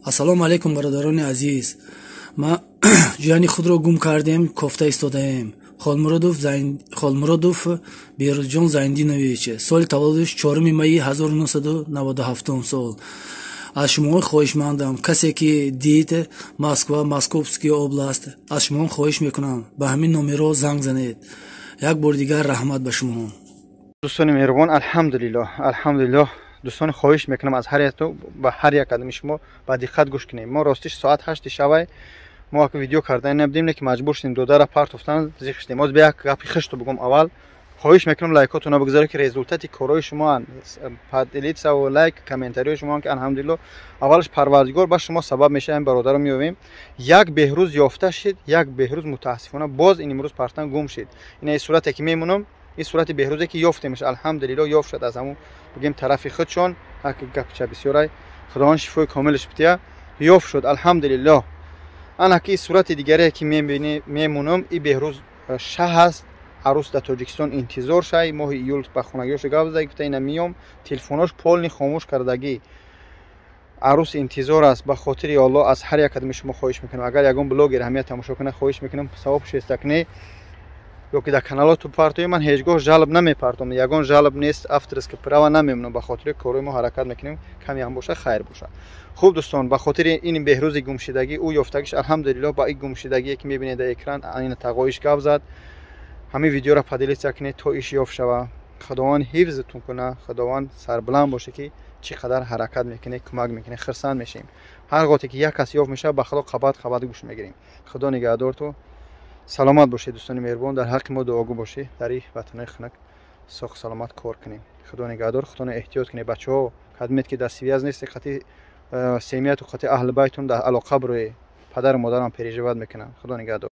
ассалому алайкум бародарони азиз. ма ҷияни худро гум кардем, кофта истодаем. Холмуродов Берузҷон Зайндинович, соли таваллудиш 4 майи 1997 сол. аз шумо хоҳишмандам, касе ки дид Москва, Московския област, аз шумо хоҳиш мекунам ба ҳамин номеро занг занед. як бори дигар раҳмат ба шумо. дӯстони меҳрубон, алҳамдулиллоҳ дӯстони хоҳиш мекунам аз ба ҳар як адами шумо ба диққат гӯш кунем. мо ростиш соат 8 шавай мо як видео кардан набудем, лекин маҷбур шудем додара партофтан зиқтем. Оз бе як гапи хишто бигум. аввал хоҳиш мекунам лайкотуна бигзоре ки результати корҳои шумо падилитса ва лайк комментариҳои шумо ки алҳамдулиллоҳ аввалаш парвардигор ба шумо сабаб меша. ин бародаро меёвем як беҳрӯз ёфта шид, як беҳрӯз мутаассифона боз ин имрӯз партан гум шид. ин сурате ки мемунам, ин сурати беҳрӯзе ки ёфтемаш алҳамдулиллоҳ ёфт шуд аз ҳамун бигем тарафи худшон ак гапча бисёрай худованд шифои комилаш бития ёфт шуд алҳамдулиллоҳ. ана ки сурати дигаре ки мемунам ин беҳрӯз шаҳ аст. арӯс дар Тоҷикистон интизор шай моҳи июл ба хонагиёш гап зада гуфта ина миём, телефонош полни хомӯш кардагӣ. арӯс интизор аст. ба хотири Аллоҳ аз ҳар як адами шумо хоҳиш мекунам, агар ягон блогер ҳамия тамошо кунад хоҳиш мекунам савобш истакне ё ки дар каналоту партои ман ҳеҷ гоҳ жалб намепартом, ягон жалб нест, авторски права намемонам. ба хотири корои мо ҳаракат мекунем, каме ҳам боша хайр боша. хуб дӯстон, ба хотири ин беҳрӯзи гумшидагӣ ӯ ёфтагиш алҳамдулиллоҳ ба ин гумшидагие ки мебинед дар экран ин тағоиш гап зад. ҳамин видеоро падилитса кинед то иш ёфт шава. худованд ҳифзтун куна, худованд сарбуланд боше ки чӣ қадар ҳаракат мекунед, кӯмак мекунед, хирсанд мешем. ҳар готе ки як кас ёфт мешава ба худо қабат гӯш мегирем. худо нигаҳдорту саломат бошед дӯстони меҳрубон. дар ҳаққи мо дуогӯ бошед. дар ин ватанои хунак соҳ саломат кор кунем. худо нигаҳдор. худо эҳтиёт кунед. бачаҳо кадмед ки дар связ нест, қати семияту қати аҳли байтун дар алоқа бироед. падару модарам переживат мекунанд. худо нигаҳдор.